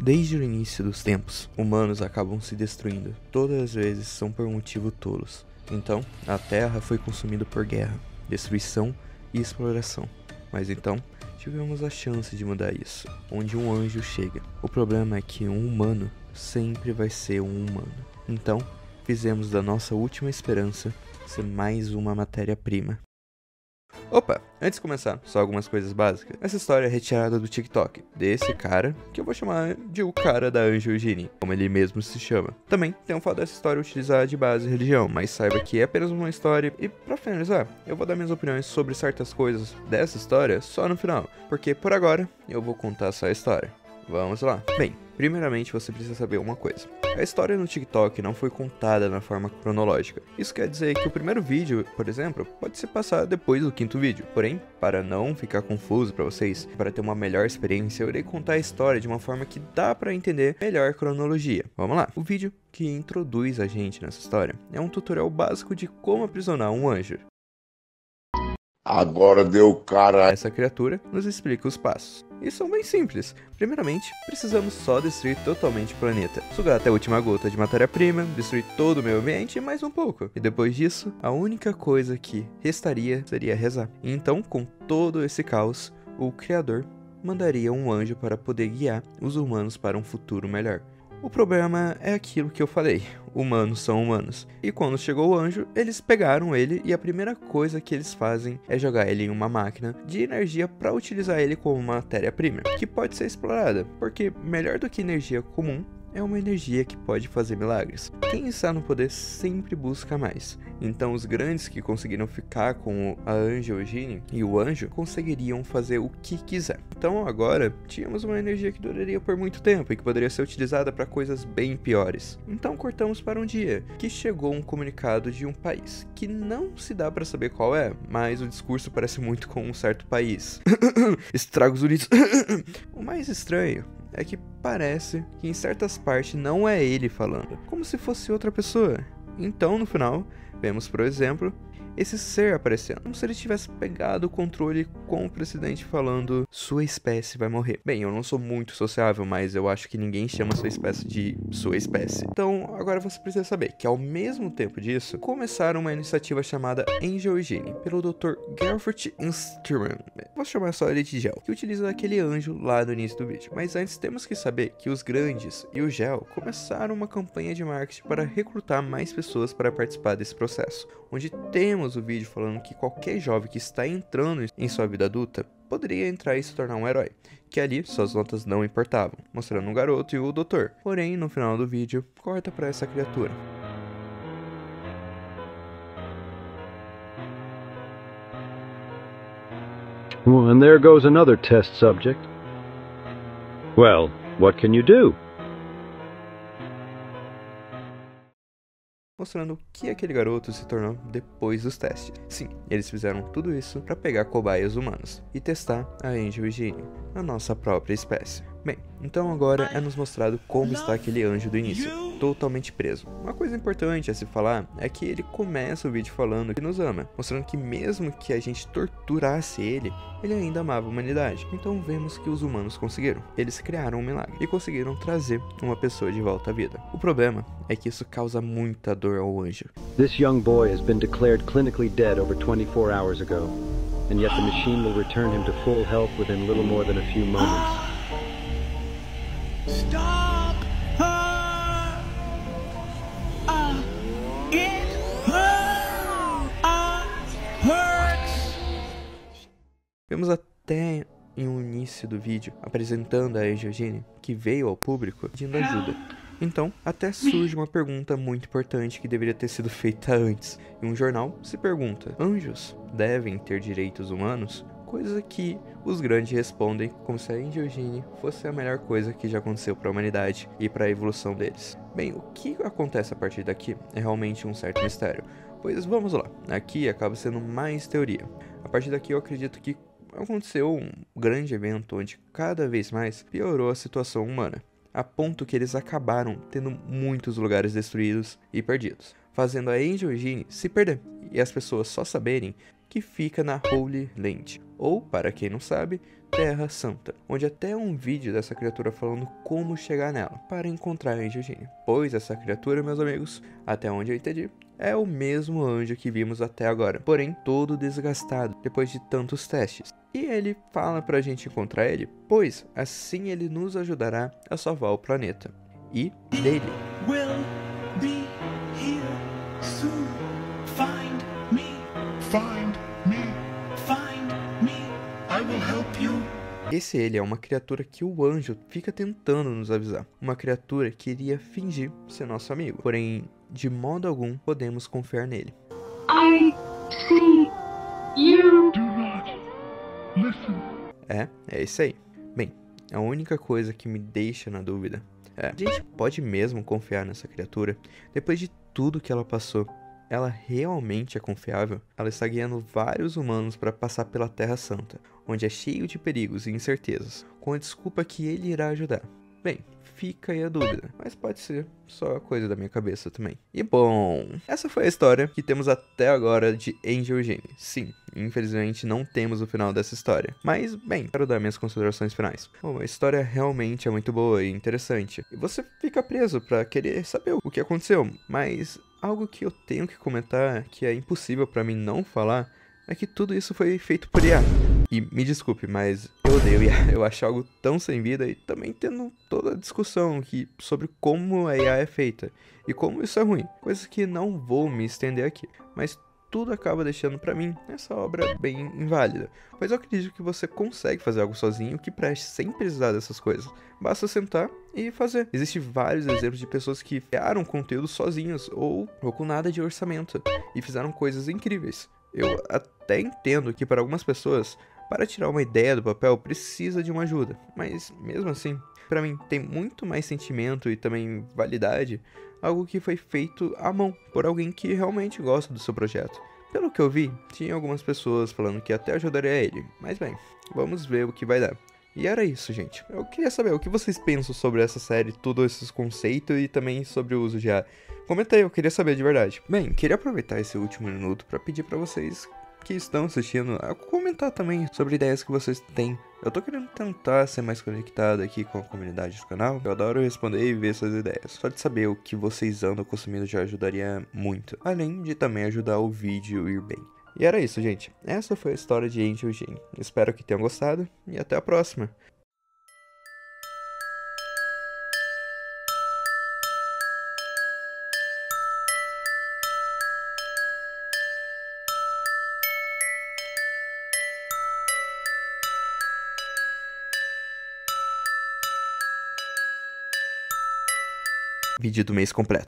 Desde o início dos tempos, humanos acabam se destruindo. Todas as vezes são por motivos tolos. Então, a Terra foi consumida por guerra, destruição e exploração. Mas então, tivemos a chance de mudar isso, onde um anjo chega. O problema é que um humano sempre vai ser um humano. Então, fizemos da nossa última esperança ser mais uma matéria-prima. Opa, antes de começar, só algumas coisas básicas. Essa história é retirada do TikTok, desse cara, que eu vou chamar de o cara da Angel Genie, como ele mesmo se chama. Também tem um fato dessa história utilizar de base religião, mas saiba que é apenas uma história. E pra finalizar, eu vou dar minhas opiniões sobre certas coisas dessa história só no final, porque por agora eu vou contar só a história. Vamos lá. Bem, primeiramente você precisa saber uma coisa. A história no TikTok não foi contada na forma cronológica. Isso quer dizer que o primeiro vídeo, por exemplo, pode se passar depois do quinto vídeo. Porém, para não ficar confuso para vocês, para ter uma melhor experiência, eu irei contar a história de uma forma que dá para entender melhor a cronologia. Vamos lá. O vídeo que introduz a gente nessa história é um tutorial básico de como aprisionar um anjo. Agora deu cara. Essa criatura nos explica os passos. E são bem simples. Primeiramente, precisamos só destruir totalmente o planeta. Sugar até a última gota de matéria-prima, destruir todo o meio ambiente e mais um pouco. E depois disso, a única coisa que restaria seria rezar. E então, com todo esse caos, o Criador mandaria um anjo para poder guiar os humanos para um futuro melhor. O problema é aquilo que eu falei, humanos são humanos. E quando chegou o anjo, eles pegaram ele e a primeira coisa que eles fazem é jogar ele em uma máquina de energia para utilizar ele como matéria-prima, que pode ser explorada, porque melhor do que energia comum, é uma energia que pode fazer milagres. Quem está no poder sempre busca mais. Então os grandes que conseguiram ficar com a Angel Genie e o anjo conseguiriam fazer o que quiser. Então agora tínhamos uma energia que duraria por muito tempo e que poderia ser utilizada para coisas bem piores. Então cortamos para um dia que chegou um comunicado de um país que não se dá para saber qual é, mas o discurso parece muito com um certo país. Estragos Unidos. O mais estranho é que parece que em certas partes não é ele falando, como se fosse outra pessoa. Então, no final, vemos, por exemplo, esse ser aparecendo, como se ele tivesse pegado o controle com o presidente falando: sua espécie vai morrer. Bem, eu não sou muito sociável, mas eu acho que ninguém chama sua espécie de sua espécie. Então, agora você precisa saber que ao mesmo tempo disso, começaram uma iniciativa chamada Angel Genie, pelo Dr. Gerfurt Instrument. Vou chamar só ele de Gel, que utiliza aquele anjo lá no início do vídeo. Mas antes temos que saber que os grandes e o Gel começaram uma campanha de marketing para recrutar mais pessoas para participar desse processo, onde temos o vídeo falando que qualquer jovem que está entrando em sua vida adulta poderia entrar e se tornar um herói, que ali suas notas não importavam, mostrando um garoto e o doutor. Porém, no final do vídeo, corta para essa criatura. And there goes another test subject. Well, what can you do? Mostrando o que aquele garoto se tornou depois dos testes. Sim, eles fizeram tudo isso para pegar cobaias humanos e testar a Angel Genie, a nossa própria espécie. Bem, então agora é nos mostrado como está aquele anjo do início, totalmente preso. Uma coisa importante a se falar é que ele começa o vídeo falando que nos ama, mostrando que mesmo que a gente torturasse ele ainda amava a humanidade. Então vemos que os humanos conseguiram. Eles criaram um milagre e conseguiram trazer uma pessoa de volta à vida. O problema é que isso causa muita dor ao anjo. This young boy has been declared clinically dead over 24 hours ago, and yet the machine will return him to full health within little more than a few moments. Stop her! It hurts! Vemos até em um início do vídeo apresentando a Angel Genie, que veio ao público pedindo ajuda. Então, até surge uma pergunta muito importante que deveria ter sido feita antes. Em um jornal se pergunta: anjos devem ter direitos humanos? Coisa que os grandes respondem como se a Angel Genie fosse a melhor coisa que já aconteceu para a humanidade e para a evolução deles. Bem, o que acontece a partir daqui é realmente um certo mistério, pois vamos lá, aqui acaba sendo mais teoria. A partir daqui eu acredito que aconteceu um grande evento onde cada vez mais piorou a situação humana, a ponto que eles acabaram tendo muitos lugares destruídos e perdidos, fazendo a Angel Genie se perder e as pessoas só saberem que fica na Holy Land, ou, para quem não sabe, Terra Santa, onde até um vídeo dessa criatura falando como chegar nela para encontrar a Angel Genie. Pois essa criatura, meus amigos, até onde eu entendi, é o mesmo anjo que vimos até agora, porém todo desgastado depois de tantos testes. E ele fala pra gente encontrar ele, pois assim ele nos ajudará a salvar o planeta. E dele. Will be here soon. Find me. Find me. Find me. I will help you. Esse ele é uma criatura que o anjo fica tentando nos avisar. Uma criatura que iria fingir ser nosso amigo. Porém, de modo algum, podemos confiar nele. I see you. Do not listen. É isso aí. Bem, a única coisa que me deixa na dúvida a gente pode mesmo confiar nessa criatura? Depois de tudo que ela passou, ela realmente é confiável? Ela está guiando vários humanos para passar pela Terra Santa, onde é cheio de perigos e incertezas, com a desculpa que ele irá ajudar. Bem, fica aí a dúvida, mas pode ser só coisa da minha cabeça também. E bom, essa foi a história que temos até agora de Angel Genie. Sim, infelizmente não temos o final dessa história, mas bem, quero dar minhas considerações finais. Bom, a história realmente é muito boa e interessante, e você fica preso pra querer saber o que aconteceu, mas algo que eu tenho que comentar, que é impossível pra mim não falar, é que tudo isso foi feito por IA. E me desculpe, mas eu odeio IA. Eu acho algo tão sem vida e também tendo toda a discussão sobre como a IA é feita e como isso é ruim. Coisas que não vou me estender aqui, mas tudo acaba deixando pra mim essa obra bem inválida. Pois eu acredito que você consegue fazer algo sozinho que preste sem precisar dessas coisas. Basta sentar e fazer. Existem vários exemplos de pessoas que criaram conteúdo sozinhos ou com nada de orçamento e fizeram coisas incríveis. Eu até entendo que para algumas pessoas, para tirar uma ideia do papel, precisa de uma ajuda. Mas mesmo assim, para mim tem muito mais sentimento e também validade algo que foi feito à mão por alguém que realmente gosta do seu projeto. Pelo que eu vi, tinha algumas pessoas falando que até ajudaria ele. Mas bem, vamos ver o que vai dar. E era isso, gente. Eu queria saber o que vocês pensam sobre essa série, todos esses conceitos e também sobre o uso de IA. Comenta aí, eu queria saber de verdade. Bem, queria aproveitar esse último minuto para pedir para vocês que estão assistindo a comentar também sobre ideias que vocês têm. Eu tô querendo tentar ser mais conectado aqui com a comunidade do canal. Eu adoro responder e ver suas ideias. Só de saber o que vocês andam consumindo já ajudaria muito. Além de também ajudar o vídeo a ir bem. E era isso, gente. Essa foi a história de Angel Genie. Espero que tenham gostado e até a próxima. Vídeo do mês completo.